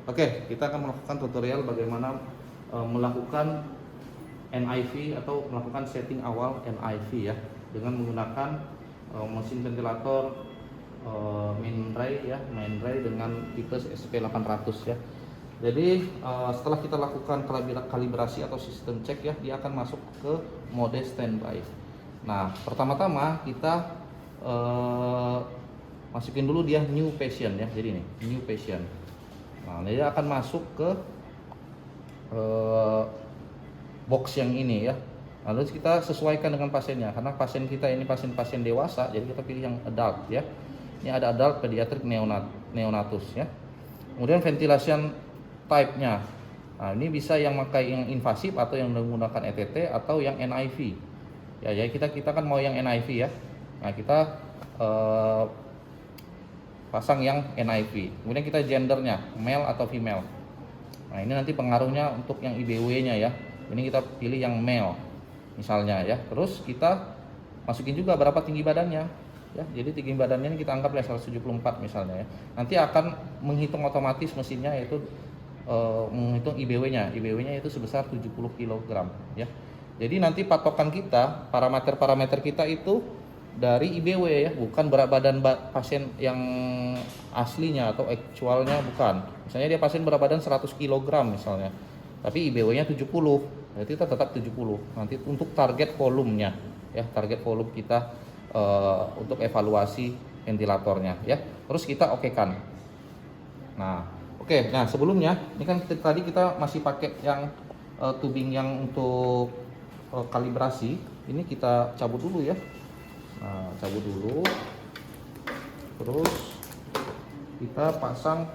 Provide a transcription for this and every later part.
Oke, kita akan melakukan tutorial bagaimana melakukan NIV atau melakukan setting awal NIV ya, dengan menggunakan mesin ventilator Mindray ya, Mindray dengan tipe SP800 ya. Jadi setelah kita lakukan kalibrasi atau sistem cek ya, dia akan masuk ke mode standby. Nah, pertama-tama kita masukin dulu dia new patient ya. Jadi ini new patient. Nah, dia akan masuk ke box yang ini ya. Lalu kita sesuaikan dengan pasiennya, karena pasien kita ini pasien-pasien dewasa, jadi kita pilih yang adult ya. Ini ada adult, pediatric, neonatus ya. Kemudian ventilation type-nya. Nah, ini bisa yang pakai yang invasif atau yang menggunakan ETT atau yang NIV. Ya, jadi kita kan mau yang NIV ya. Nah, kita pasang yang NIV. Kemudian kita gendernya, male atau female. Nah, ini nanti pengaruhnya untuk yang IBW-nya ya. Ini kita pilih yang male misalnya ya. Terus kita masukin juga berapa tinggi badannya ya. Jadi tinggi badannya ini kita anggap 174 misalnya ya. Nanti akan menghitung otomatis mesinnya, yaitu menghitung IBW-nya. IBW-nya itu sebesar 70 kg ya. Jadi nanti patokan kita, parameter-parameter kita itu dari IBW ya, bukan berat badan pasien yang aslinya atau actualnya, bukan. Misalnya dia pasien berat badan 100 kg misalnya, tapi IBW-nya 70, berarti kita tetap 70. Nanti untuk target volumenya ya, target volume kita untuk evaluasi ventilatornya ya. Terus kita okekan. Nah, oke. Nah, sebelumnya ini kan tadi kita masih pakai yang tubing yang untuk kalibrasi. Ini kita cabut dulu ya. Nah, cabut dulu. Terus kita pasang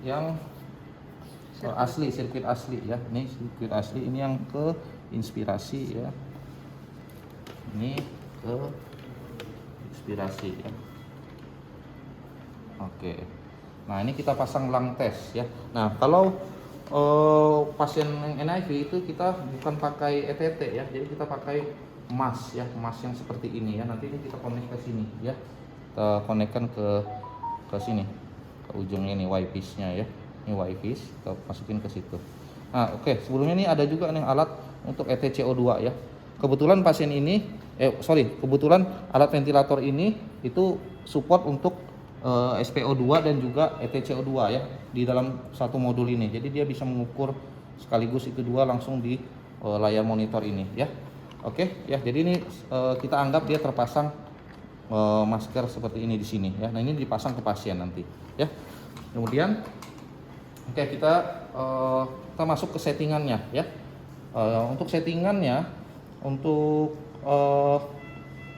yang asli, sirkuit asli ya. Ini sirkuit asli, ini yang ke inspirasi ya. Ini ke inspirasi ya. Oke. Nah, ini kita pasang lung test ya. Nah, kalau pasien yang NIV itu kita bukan pakai ETT ya. Jadi kita pakai emas ya, emas yang seperti ini ya. Nanti ini kita connect ke sini ya. Kita connectkan ke sini, ke ujungnya ini Y-piece-nya ya. Ini Y-piece, kita masukin ke situ. Nah, oke. Sebelumnya ini ada juga nih alat untuk ETCO2 ya. Kebetulan pasien ini kebetulan alat ventilator ini itu support untuk SPO2 dan juga ETCO2 ya di dalam satu modul ini. Jadi dia bisa mengukur sekaligus itu dua langsung di layar monitor ini ya. Oke ya, jadi ini kita anggap dia terpasang masker seperti ini di sini ya. Nah, ini dipasang ke pasien nanti ya. Kemudian kita masuk ke settingannya ya. Untuk settingannya, untuk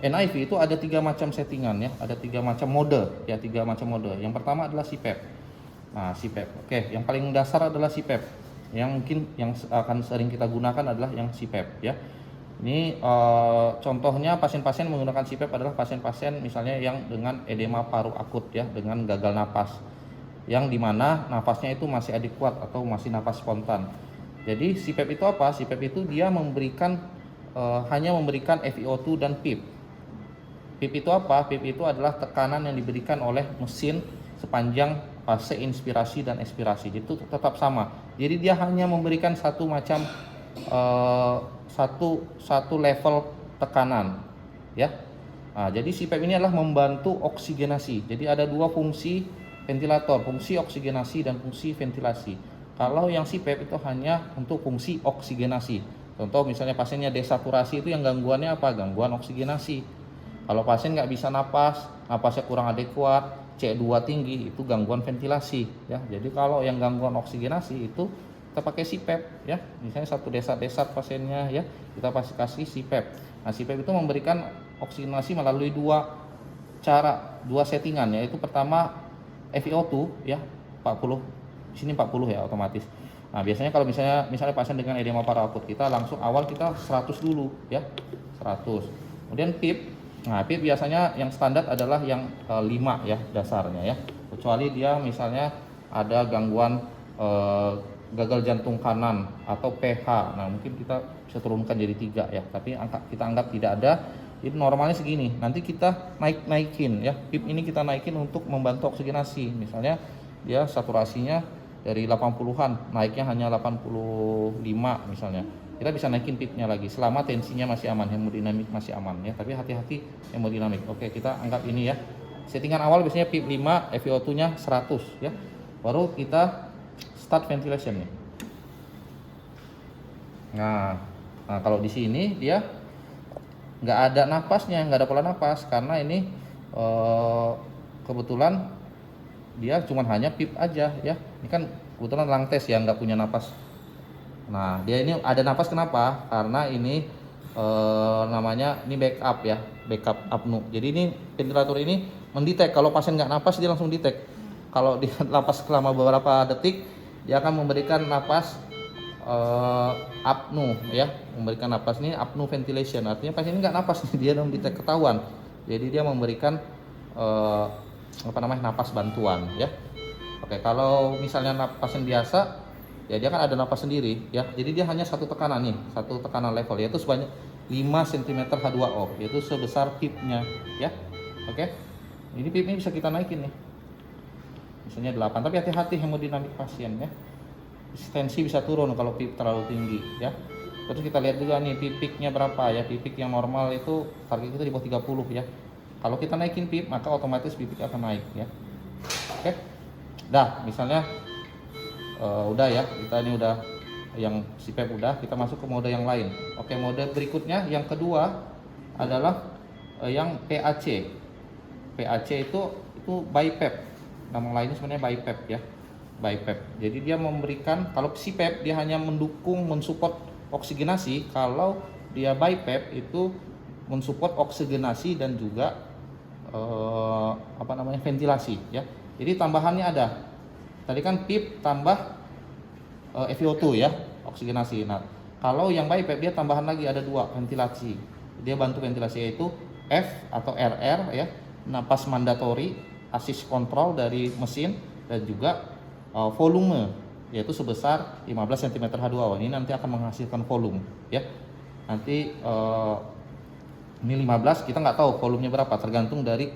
NIV itu ada 3 macam settingan ya, ada 3 macam mode ya, 3 macam mode. Yang pertama adalah CPAP. Nah, CPAP. Oke, yang paling dasar adalah CPAP. Yang mungkin yang akan sering kita gunakan adalah yang CPAP ya. Ini contohnya pasien-pasien menggunakan CPAP adalah pasien-pasien misalnya yang dengan edema paru akut ya, dengan gagal napas, yang dimana nafasnya itu masih adekuat atau masih napas spontan. Jadi CPAP itu apa? CPAP itu dia memberikan hanya memberikan FiO2 dan PIP. PIP itu apa? PIP itu adalah tekanan yang diberikan oleh mesin sepanjang fase inspirasi dan ekspirasi. Itu tetap sama. Jadi dia hanya memberikan satu macam satu level tekanan ya. Nah, jadi CPAP ini adalah membantu oksigenasi. Jadi ada 2 fungsi ventilator, fungsi oksigenasi dan fungsi ventilasi. Kalau yang CPAP itu hanya untuk fungsi oksigenasi. Contoh misalnya pasiennya desaturasi, itu yang gangguannya apa? Gangguan oksigenasi. Kalau pasien nggak bisa napas, napasnya kurang adekuat, C2 tinggi, itu gangguan ventilasi ya. Jadi kalau yang gangguan oksigenasi itu kita pakai CPAP ya. Misalnya satu desat-desat pasiennya ya, kita pasti kasih CPAP. Nah, CPAP itu memberikan oksigenasi melalui 2 cara, 2 settingan, yaitu pertama FiO2 ya, 40. Di sini 40 ya otomatis. Nah, biasanya kalau misalnya pasien dengan edema paru akut, kita langsung awal kita 100 dulu ya. 100. Kemudian PIP. Nah, PIP biasanya yang standar adalah yang 5 ya dasarnya ya. Kecuali dia misalnya ada gangguan gagal jantung kanan atau PH. Nah, mungkin kita bisa turunkan jadi 3 ya. Tapi kita anggap tidak ada. Ini normalnya segini. Nanti kita naikin ya. PIP ini kita naikin untuk membantu oksigenasi. Misalnya dia saturasinya dari 80-an naiknya hanya 85 misalnya, kita bisa naikin pipnya lagi selama tensinya masih aman, hemodinamik masih aman ya. Tapi hati-hati hemodinamik. Oke, kita anggap ini ya. Settingan awal biasanya pip 5, FiO2-nya 100 ya. Baru kita start ventilation nih. Nah, kalau di sini dia nggak ada napasnya, nggak ada pola napas karena ini kebetulan dia cuma hanya pip aja ya. Ini kan kebetulan lung test ya, nggak punya napas. Nah, dia ini ada napas kenapa? Karena ini namanya ini backup ya, backup apnu. Jadi ini ventilator ini mendetek kalau pasien nggak napas, dia langsung detek. Kalau dia napas selama beberapa detik, dia akan memberikan napas apnu ya, memberikan napas ini apnu ventilation. Artinya pasien ini nggak napas, dia mendetek ketahuan. Jadi dia memberikan napas bantuan ya. Oke, kalau misalnya pasien biasa ya dia kan ada napas sendiri ya. Jadi dia hanya satu tekanan nih, satu tekanan level yaitu sebanyak 5 cm H2O, yaitu sebesar pipnya ya. Oke. Ini pipnya bisa kita naikin nih. Misalnya 8, tapi hati-hati hemodinamik pasien ya. Tensi bisa turun kalau pip terlalu tinggi ya. Terus kita lihat juga nih pipiknya berapa ya. Pipik yang normal itu target kita di bawah 30 ya. Kalau kita naikin pip maka otomatis pipik akan naik ya. Oke. Dah, misalnya udah ya, kita ini udah yang CPAP udah, kita masuk ke mode yang lain. Oke, mode berikutnya yang kedua adalah yang PAC. PAC itu BiPAP. Nama lainnya sebenarnya BiPAP ya. BiPAP. Jadi dia memberikan, kalau CPAP dia hanya mendukung mensupport oksigenasi, kalau dia BiPAP itu mensupport oksigenasi dan juga ventilasi ya. Jadi tambahannya ada. Tadi kan PIP tambah FiO2 ya, oksigenasi. Nah, kalau yang BiPAP dia tambahan lagi ada 2, ventilasi. Dia bantu ventilasi yaitu F atau RR ya, napas mandatori, assist control dari mesin, dan juga volume yaitu sebesar 15 cm H2O. Ini nanti akan menghasilkan volume ya. Nanti ini 15, kita nggak tahu volumenya berapa, tergantung dari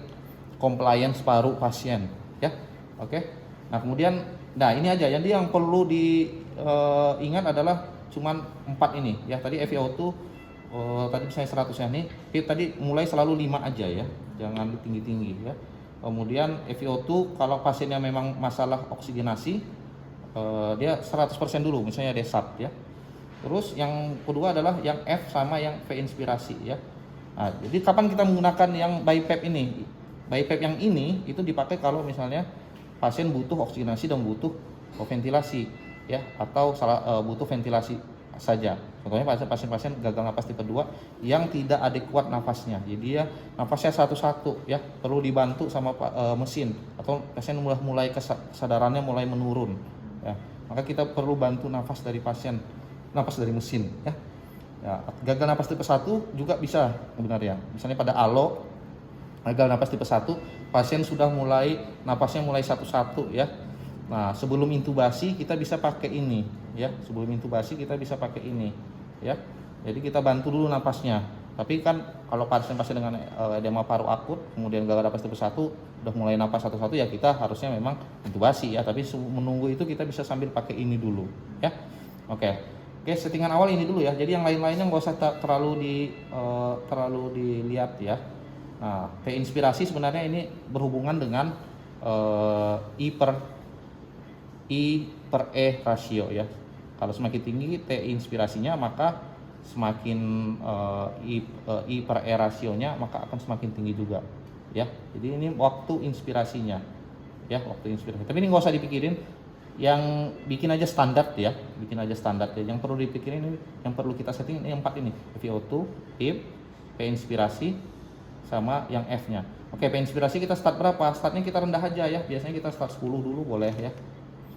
compliance paru pasien ya. Oke. Nah kemudian, ini aja. Jadi yang perlu diingat adalah cuman 4 ini ya. Tadi FiO2 tadi misalnya 100 ya, nih PIP tadi mulai selalu 5 aja ya, jangan tinggi-tinggi ya. Kemudian FiO2 kalau pasiennya memang masalah oksigenasi, dia 100% dulu, misalnya DESAP ya. Terus yang kedua adalah yang F sama yang V inspirasi ya. Nah, jadi kapan kita menggunakan yang BiPAP ini? BiPAP yang ini itu dipakai kalau misalnya pasien butuh oksigenasi dan butuh ventilasi ya, atau butuh ventilasi saja. Contohnya pasien-pasien gagal napas tipe 2 yang tidak adekuat nafasnya. Jadi ya nafasnya satu-satu ya, perlu dibantu sama mesin, atau pasien mulai kesadarannya mulai menurun ya. Maka kita perlu bantu nafas dari pasien, nafas dari mesin ya. Ya, gagal napas tipe 1 juga bisa sebenarnya. Misalnya pada ALO gagal napas tipe 1, pasien sudah mulai napasnya mulai satu-satu ya. Nah, sebelum intubasi kita bisa pakai ini ya. Sebelum intubasi kita bisa pakai ini ya. Jadi kita bantu dulu napasnya. Tapi kan kalau pasien-pasien dengan edema paru akut kemudian gagal napas tipe 1 udah mulai napas satu-satu ya, kita harusnya memang intubasi ya. Tapi menunggu itu kita bisa sambil pakai ini dulu ya. Oke, settingan awal ini dulu ya. Jadi yang lain-lainnya nggak usah terlalu dilihat ya. Nah, T inspirasi sebenarnya ini berhubungan dengan I per E rasio ya. Kalau semakin tinggi T inspirasinya, maka semakin I per E rasionya maka akan semakin tinggi juga ya. Jadi ini waktu inspirasinya ya, waktu inspirasi. Tapi ini nggak usah dipikirin, yang bikin aja standar ya, Yang perlu dipikirin ini, yang perlu kita setting ini yang 4 ini, FiO2, PIP, P inspirasi, sama yang F-nya. Oke, P inspirasi kita start berapa? Startnya kita rendah aja ya. Biasanya kita start 10 dulu boleh ya.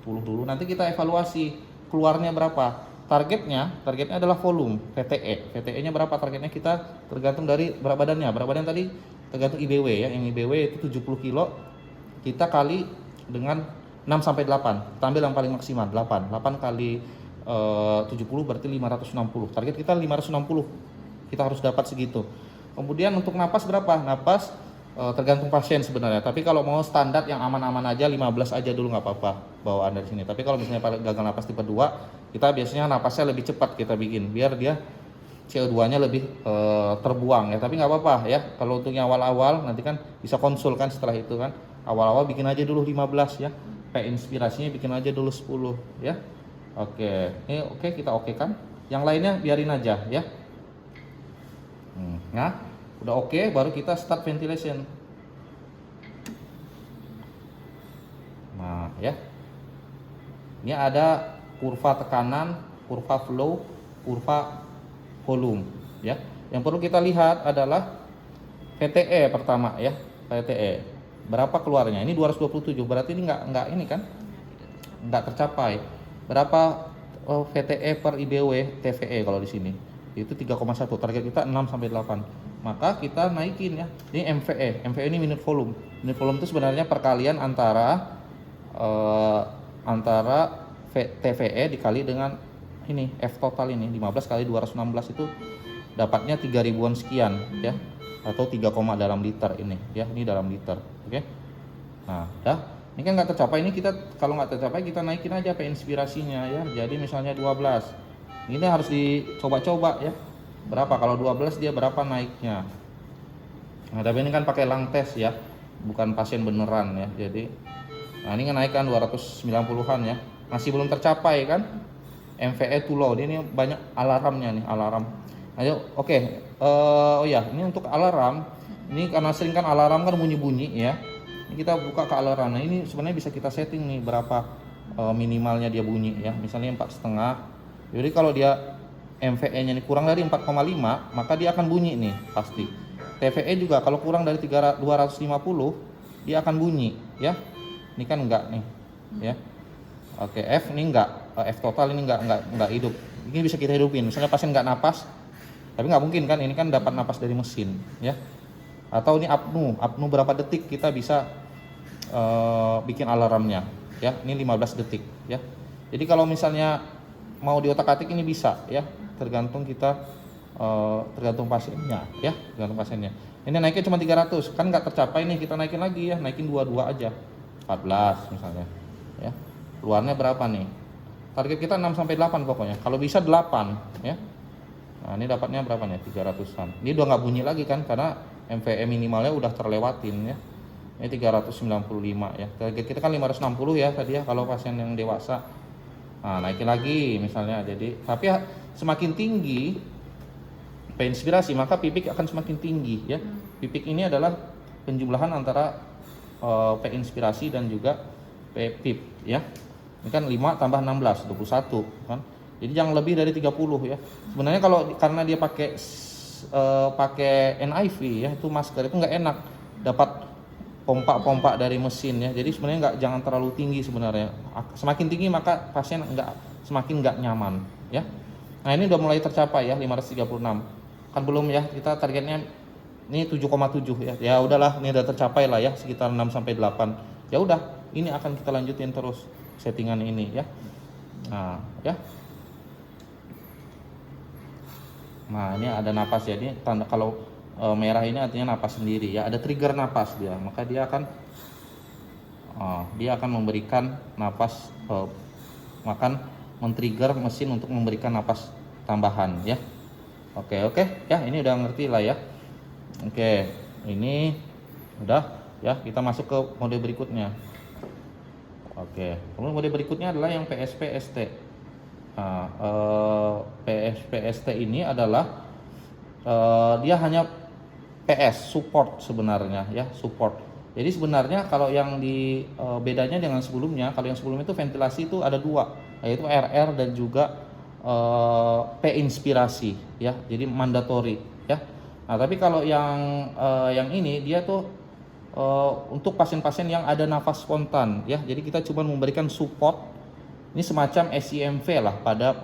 10 dulu. Nanti kita evaluasi keluarnya berapa. Targetnya adalah volume, VTE. VTE-nya berapa targetnya, kita tergantung dari berat badannya. Berat badan tadi tergantung IBW ya. Yang IBW itu 70 kilo. Kita kali dengan 6 sampai 8. Kita ambil yang paling maksimal 8. 8 kali 70 berarti 560. Target kita 560. Kita harus dapat segitu. Kemudian untuk napas berapa? Napas tergantung pasien sebenarnya. Tapi kalau mau standar yang aman-aman aja 15 aja dulu nggak apa-apa bawaan dari sini. Tapi kalau misalnya gagal napas tipe 2, kita biasanya napasnya lebih cepat kita bikin biar dia CO2-nya lebih terbuang ya. Tapi nggak apa-apa ya. Kalau untuk yang awal-awal nanti kan bisa konsul kan setelah itu kan. Awal-awal bikin aja dulu 15 ya. Kayak inspirasinya bikin aja dulu 10 ya. Oke, ini oke kita oke kan. Yang lainnya biarin aja ya. Nah, udah oke baru kita start ventilation. Nah, ya. Ini ada kurva tekanan, kurva flow, kurva volume ya. Yang perlu kita lihat adalah VTE pertama ya, VTE. Berapa keluarnya? Ini 227, berarti ini nggak ini kan? Nggak tercapai. Berapa VTE per IBW TVE kalau di sini? Itu 3,1. Target kita 6 sampai 8. Maka kita naikin ya. Ini MVE. MVE ini minute volume. Minute volume itu sebenarnya perkalian antara TVE dikali dengan ini F total ini 15 kali 216 itu dapatnya 3000-an sekian ya, atau 3, dalam liter ini ya, ini dalam liter. Oke. Nah, dah. Ini kan nggak tercapai, ini kita kalau nggak tercapai kita naikin aja inspirasinya ya. Jadi misalnya 12. Ini harus dicoba-coba ya. Berapa kalau 12 dia berapa naiknya. Nah, tapi ini kan pakai lung test ya, bukan pasien beneran ya. Jadi nah ini naikkan 290-an ya. Masih belum tercapai kan? MVE too low. Ini banyak alarmnya nih, alarm. Ayo, oke. Oh ya, ini untuk alarm. Ini karena sering kan alarm kan bunyi-bunyi ya. Ini kita buka ke alarm. Nah, ini sebenarnya bisa kita setting nih berapa minimalnya dia bunyi ya. Misalnya 4,5. Jadi kalau dia MVE-nya ini kurang dari 4,5, maka dia akan bunyi nih pasti. TVE juga kalau kurang dari 250, dia akan bunyi ya. Ini kan enggak nih ya. Oke, F ini enggak, F total ini enggak hidup. Ini bisa kita hidupin. Misalnya pasien enggak napas, tapi nggak mungkin kan, ini kan dapat napas dari mesin ya. Atau ini apnu berapa detik kita bisa bikin alarmnya ya. Ini 15 detik ya. Jadi kalau misalnya mau diotak-atik ini bisa ya, tergantung kita tergantung pasiennya ya, tergantung pasiennya. Ini naiknya cuma 300 kan nggak tercapai nih, kita naikin lagi ya, naikin 22 aja 14 misalnya ya. Keluarnya berapa nih? Target kita 6 sampai 8 pokoknya. Kalau bisa 8 ya. Nah, ini dapatnya berapa nih? 300-an. Ini udah nggak bunyi lagi kan karena MVE minimalnya udah terlewatin ya. Ini 395 ya. Target kita kan 560 ya tadi ya kalau pasien yang dewasa. Nah, naikin lagi misalnya. Jadi tapi semakin tinggi inspirasi maka pipik akan semakin tinggi ya. Pipik ini adalah penjumlahan antara P inspirasi dan juga P pip ya. Ini kan 5 tambah 16 21 kan. Jadi jangan lebih dari 30 ya. Sebenarnya kalau karena dia pakai NIV ya, itu masker itu nggak enak, dapat pompa dari mesin ya. Jadi sebenarnya jangan terlalu tinggi sebenarnya. Semakin tinggi maka pasien semakin nggak nyaman ya. Nah, ini udah mulai tercapai ya 536. Kan belum ya, kita targetnya ini 7,7 ya. Ya udahlah, ini udah tercapai lah ya, sekitar 6 sampai 8. Ya udah, ini akan kita lanjutin terus settingan ini ya. Nah, ya. Nah, ini ada napas ya. Ini tanda kalau merah ini artinya napas sendiri ya. Ada trigger napas dia, maka dia akan memberikan napas, men-trigger mesin untuk memberikan napas tambahan ya. Oke ya, ini udah ngerti lah ya. Oke, ini udah ya. Kita masuk ke mode berikutnya. Oke, kemudian mode berikutnya adalah yang PSP-ST. Nah, PSP-ST ini adalah dia hanya PS support sebenarnya ya, support. Jadi sebenarnya kalau yang bedanya dengan sebelumnya, kalau yang sebelumnya itu ventilasi itu ada 2, yaitu RR dan juga P inspirasi ya. Jadi mandatory ya. Nah, tapi kalau yang ini dia tuh untuk pasien-pasien yang ada nafas spontan ya. Jadi kita cuma memberikan support. Ini semacam SIMV lah pada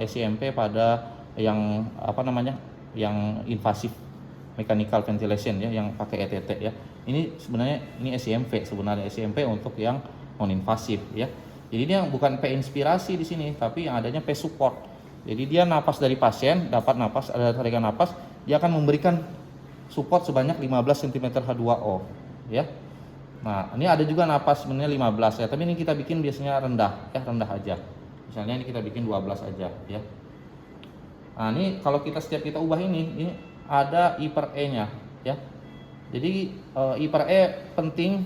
SIMV pada yang yang invasive mechanical ventilation ya, yang pakai ETT ya. Ini sebenarnya SIMV sebenarnya, SIMV untuk yang non invasif ya. Jadi dia bukan P inspirasi di sini, tapi yang adanya P support. Jadi dia napas dari pasien, dapat napas, ada tarikan napas, dia akan memberikan support sebanyak 15 cm H2O ya. Nah, ini ada juga napas sebenarnya 15 ya, tapi ini kita bikin biasanya rendah ya, rendah aja. Misalnya ini kita bikin 12 aja ya. Nah, ini kalau setiap kita ubah ini ada I per E-nya ya. Jadi I per E penting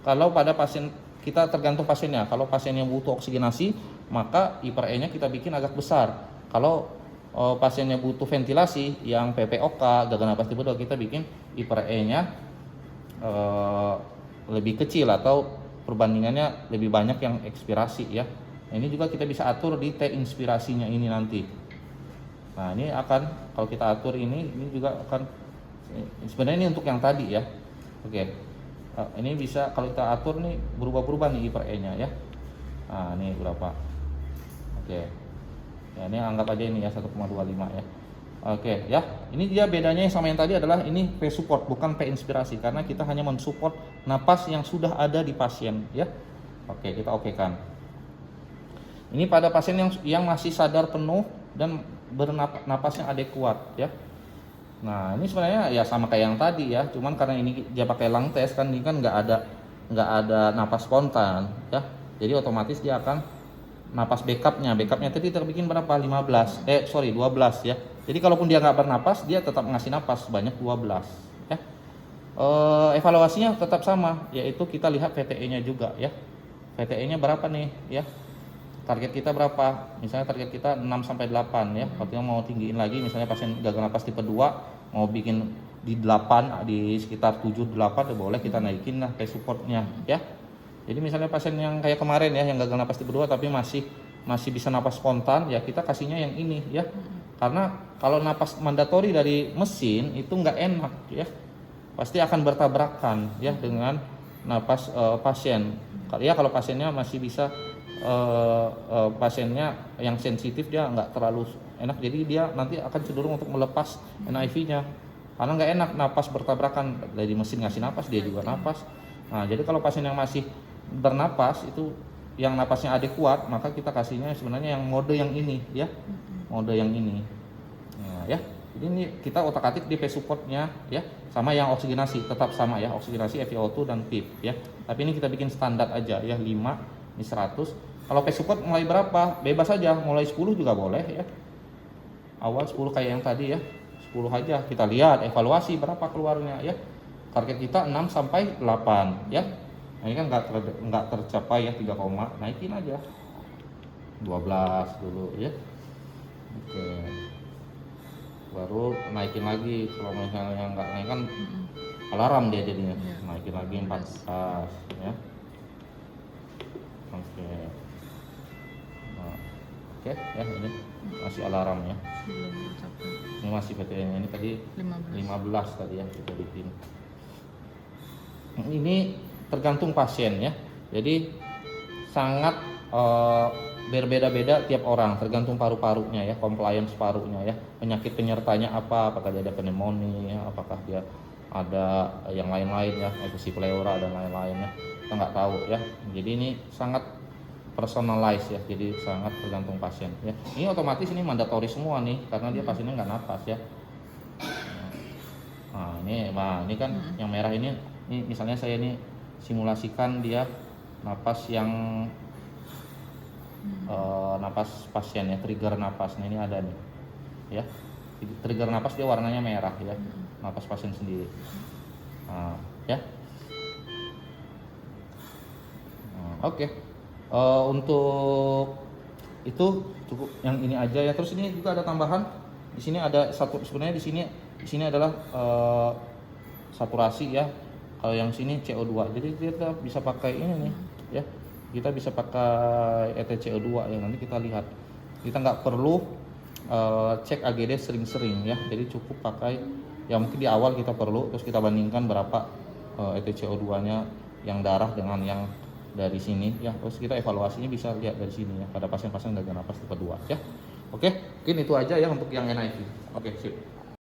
kalau pada pasien kita, tergantung pasiennya. Kalau pasien yang butuh oksigenasi, maka I per E-nya kita bikin agak besar. Kalau pasiennya butuh ventilasi yang PPOK, gagal napas tipe 2, kita bikin I per E-nya lebih kecil atau perbandingannya lebih banyak yang ekspirasi ya. Nah, ini juga kita bisa atur di T inspirasinya ini nanti. Nah, ini akan, kalau kita atur ini juga akan, sebenarnya ini untuk yang tadi ya. Oke. Ini bisa kalau kita atur nih berubah-berubah nih I per E-nya ya. Nah, ini berapa? Oke. Ya, ini anggap aja ini ya 1,25 ya. Oke ya, ini dia bedanya sama yang tadi adalah ini P support bukan P inspirasi, karena kita hanya mensupport napas yang sudah ada di pasien ya. Oke, kita okekan. Ini pada pasien yang masih sadar penuh dan bernapasnya adekuat ya. Nah, ini sebenarnya ya sama kayak yang tadi ya, cuman karena ini dia pakai lung test kan, ini kan nggak ada napas spontan ya. Jadi otomatis dia akan napas backupnya tadi terbikin berapa? 12 ya. Jadi kalaupun dia nggak bernapas, dia tetap ngasih napas sebanyak 12 ya. Evaluasinya tetap sama, yaitu kita lihat VTE-nya juga ya. VTE-nya berapa nih ya? Target kita berapa? Misalnya target kita 6 sampai 8 ya. Kalau mau tinggiin lagi, misalnya pasien gagal napas tipe 2 mau bikin di 8, di sekitar 7 8 ya boleh kita naikin lah kayak supportnya ya. Jadi misalnya pasien yang kayak kemarin ya, yang gagal napas tipe 2 tapi masih bisa napas spontan ya, kita kasihnya yang ini ya. Karena kalau napas mandatori dari mesin itu nggak enak ya, pasti akan bertabrakan ya dengan napas pasien. Ya kalau pasiennya masih bisa pasiennya yang sensitif dia nggak terlalu enak, jadi dia nanti akan cenderung untuk melepas NIV-nya karena nggak enak napas bertabrakan, dari mesin ngasih napas dia juga napas. Nah, jadi kalau pasien yang masih bernapas itu yang napasnya adekuat, maka kita kasihnya sebenarnya yang mode yang ini ya, mode yang ini. Nah, ya, jadi ini kita otak-atik di P supportnya ya, sama yang oksigenasi tetap sama ya, oksigenasi FiO2 dan PIP ya. Tapi ini kita bikin standar aja ya, 5 ini 100. Kalau P support mulai berapa? Bebas aja, mulai 10 juga boleh ya. Awal 10 kayak yang tadi ya, 10 aja. Kita lihat evaluasi berapa keluarnya ya. Target kita 6 sampai 8 ya. Nah, ini kan nggak tercapai ya 3, naikin aja 12 dulu ya. Oke, baru naikin lagi. Kalau misalnya nggak naik kan alarm dia jadinya, naikin lagi 14 ya. Oke. Nah, oke ya, ini masih alarm ya. Ini masih VTE-nya ini tadi 15 tadi ya kita bikin. Ini tergantung pasien ya, jadi sangat berbeda-beda tiap orang, tergantung paru-parunya ya, compliance parunya ya, penyakit penyertanya apa, apakah dia ada pneumonia, apakah dia ada yang lain-lain ya, effusi pleura dan lain-lain ya, kita nggak tahu ya. Jadi ini sangat personalized ya, jadi sangat tergantung pasien ya. Ini otomatis ini mandatori semua nih, karena dia pasiennya nggak napas ya. Nah ini kan yang merah ini misalnya saya ini simulasikan dia napas yang napas pasien ya, trigger napas. Nah ini ada nih ya, trigger napas dia warnanya merah ya, napas pasien sendiri. Nah, ya. Nah, oke. Untuk itu cukup yang ini aja ya. Terus ini juga ada tambahan. Di sini ada satu, sebenarnya di sini adalah saturasi ya. Kalau yang sini CO2. Jadi kita bisa pakai ini nih ya. Kita bisa pakai EtCO2 ya, nanti kita lihat. Kita nggak perlu cek AGD sering-sering ya. Jadi cukup pakai ya, mungkin di awal kita perlu, terus kita bandingkan berapa EtCO2-nya yang darah dengan yang dari sini ya. Terus kita evaluasinya bisa lihat dari sini ya, pada pasien-pasien gagal napas tipe 2 ya. Oke, mungkin itu aja ya untuk yang NIV. Oke, sip.